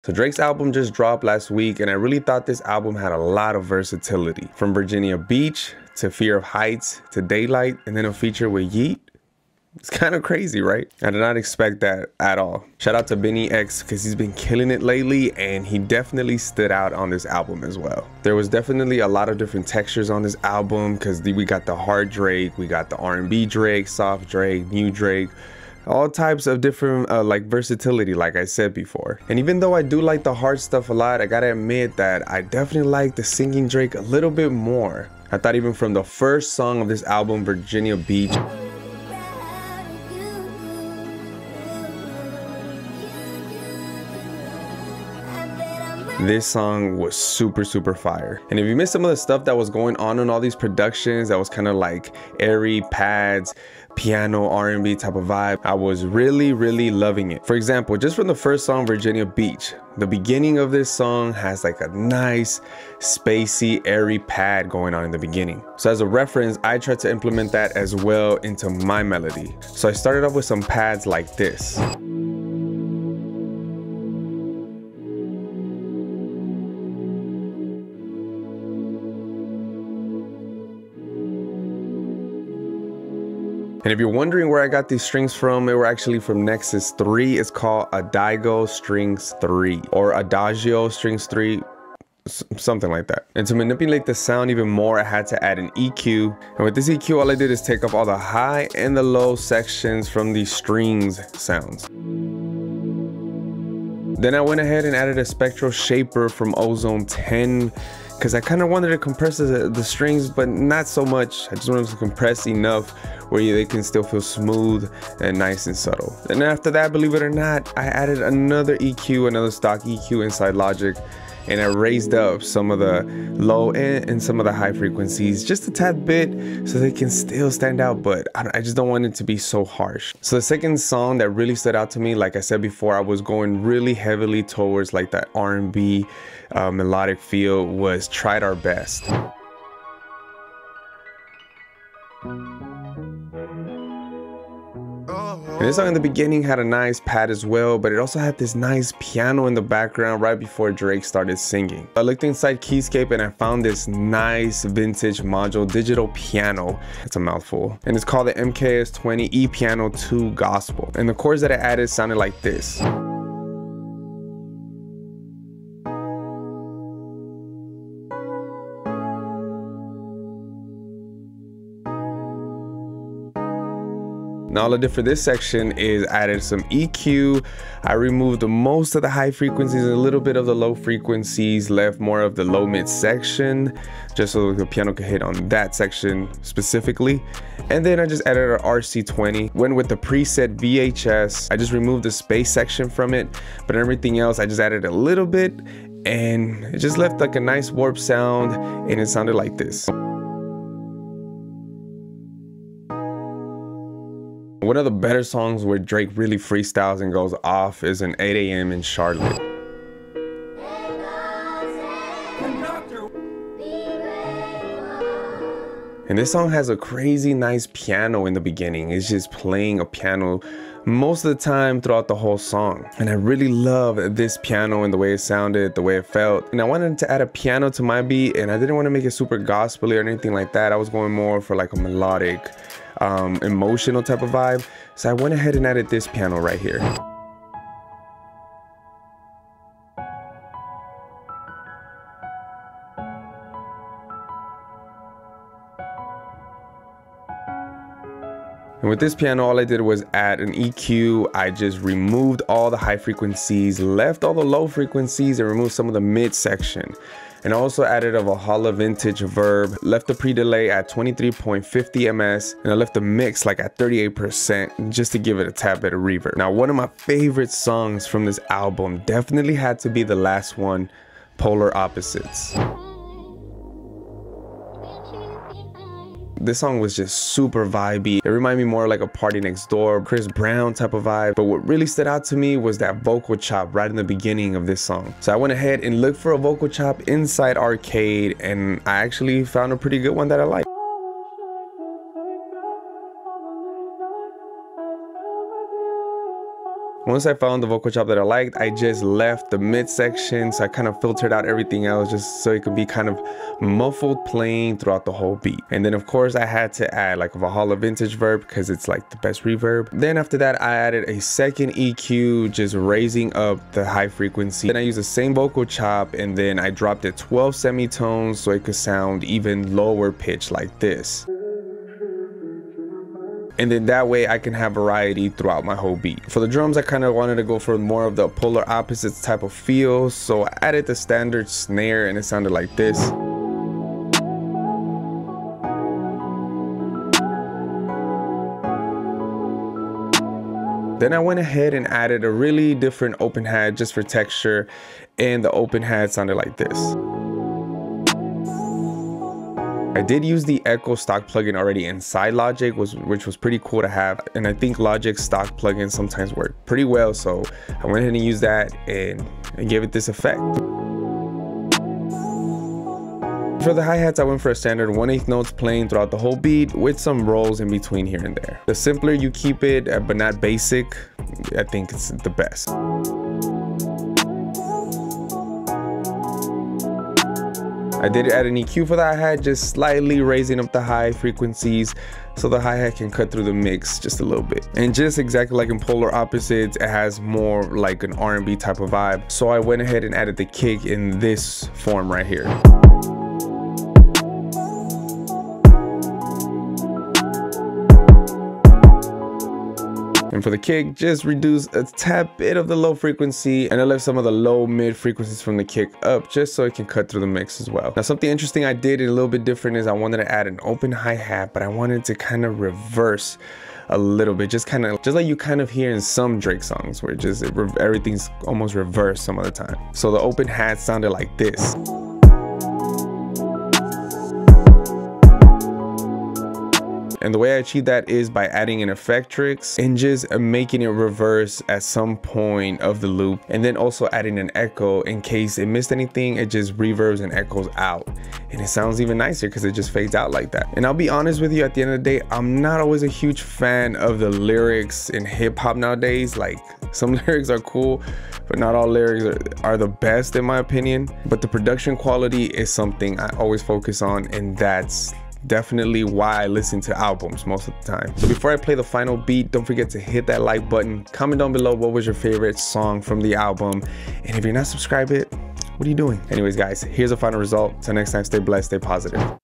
So Drake's album just dropped last week, and I really thought this album had a lot of versatility. From Virginia Beach to Fear of Heights to Daylight, and then a feature with Yeet. It's kind of crazy, right? I did not expect that at all. Shout out to Benny X because he's been killing it lately, and he definitely stood out on this album as well. There was definitely a lot of different textures on this album because we got the hard Drake, we got the R&B Drake, soft Drake, new Drake, all types of different like versatility, like I said before. And even though I do like the hard stuff a lot, I gotta admit that I definitely like the singing Drake a little bit more. I thought even from the first song of this album, Virginia Beach, this song was super fire. And if you missed some of the stuff that was going on in all these productions, that was kind of like airy pads, piano, R&B type of vibe, I was really loving it. For example, just from the first song, Virginia Beach, the beginning of this song has like a nice spacey airy pad going on in the beginning. So as a reference, I tried to implement that as well into my melody. So I started off with some pads like this. And if you're wondering where I got these strings from, they were actually from Nexus 3. It's called Adagio Strings 3 or Adagio Strings 3, something like that. And to manipulate the sound even more, I had to add an EQ. And with this EQ, all I did is take off all the high and the low sections from these strings sounds. Then I went ahead and added a spectral shaper from Ozone 10 because I kind of wanted to compress the strings, but not so much. I just wanted to compress enough where they can still feel smooth and nice and subtle. And after that, believe it or not, I added another EQ, another stock EQ inside Logic, and I raised up some of the low end and some of the high frequencies just a tad bit so they can still stand out, but I just don't want it to be so harsh. So the second song that really stood out to me, like I said before, I was going really heavily towards like that R&B melodic feel, was Tried Our Best. And this song in the beginning had a nice pad as well, but it also had this nice piano in the background right before Drake started singing. I looked inside Keyscape and I found this nice vintage module digital piano. It's a mouthful. And it's called the MKS20 E-Piano 2 Gospel. And the chords that I added sounded like this. Now all I did for this section is added some EQ. I removed most of the high frequencies and a little bit of the low frequencies, left more of the low mid section just so the piano could hit on that section specifically. And then I just added an RC20, went with the preset VHS. I just removed the space section from it, but everything else I just added a little bit, and it just left like a nice warp sound, and it sounded like this. One of the better songs where Drake really freestyles and goes off is an 8 AM in Charlotte. And this song has a crazy nice piano in the beginning. It's just playing a piano most of the time throughout the whole song. And I really love this piano and the way it sounded, the way it felt. And I wanted to add a piano to my beat, and I didn't want to make it super gospel-y or anything like that. I was going more for like a melodic, emotional type of vibe. So I went ahead and added this piano right here. And with this piano, all I did was add an EQ. I just removed all the high frequencies, left all the low frequencies, and removed some of the mid section. And I also added a Valhalla vintage verb, left the pre-delay at 23.50 ms, and I left the mix like at 38% just to give it a tad bit of reverb. Now, one of my favorite songs from this album definitely had to be the last one, Polar Opposites. This song was just super vibey. It reminded me more like a Party Next Door, Chris Brown type of vibe. But what really stood out to me was that vocal chop right in the beginning of this song. So I went ahead and looked for a vocal chop inside Arcade, and I actually found a pretty good one that I like. Once I found the vocal chop that I liked, I just left the mid section, so I kind of filtered out everything else just so it could be kind of muffled playing throughout the whole beat. And then of course I had to add like a Valhalla vintage verb because it's like the best reverb. Then after that I added a second EQ, just raising up the high frequency. Then I used the same vocal chop and then I dropped it 12 semitones so it could sound even lower pitch like this. And then that way I can have variety throughout my whole beat. For the drums, I kind of wanted to go for more of the polar opposites type of feel, so I added the standard snare and it sounded like this. Then I went ahead and added a really different open hat just for texture, and the open hat sounded like this. I did use the Echo stock plugin already inside Logic, which was pretty cool to have, and I think Logic's stock plugins sometimes work pretty well, so I went ahead and used that and gave it this effect. For the hi-hats, I went for a standard 1/8 notes playing throughout the whole beat with some rolls in between here and there. The simpler you keep it, but not basic, I think it's the best. I did add an EQ for the hi-hat, just slightly raising up the high frequencies so the hi-hat can cut through the mix just a little bit. And just exactly like in Polar Opposites, it has more like an R&B type of vibe. So I went ahead and added the kick in this form right here. And for the kick, just reduce a tad bit of the low frequency, and I left some of the low mid frequencies from the kick up just so it can cut through the mix as well. Now something interesting I did a little bit different is I wanted to add an open hi-hat, but I wanted to kind of reverse a little bit, just like you kind of hear in some Drake songs where just everything's almost reversed some of the time. So the open hat sounded like this. And the way I achieve that is by adding an effectrix and just making it reverse at some point of the loop, and then also adding an echo in case it missed anything. It just reverbs and echoes out, and it sounds even nicer because it just fades out like that. And I'll be honest with you, at the end of the day, I'm not always a huge fan of the lyrics in hip-hop nowadays. Like, some lyrics are cool, but not all lyrics are the best in my opinion. But the production quality is something I always focus on, and that's definitely why I listen to albums most of the time. So before I play the final beat, don't forget to hit that like button, comment down below what was your favorite song from the album, and if you're not subscribed, what are you doing? Anyways guys, here's the final result. Till next time, stay blessed, stay positive.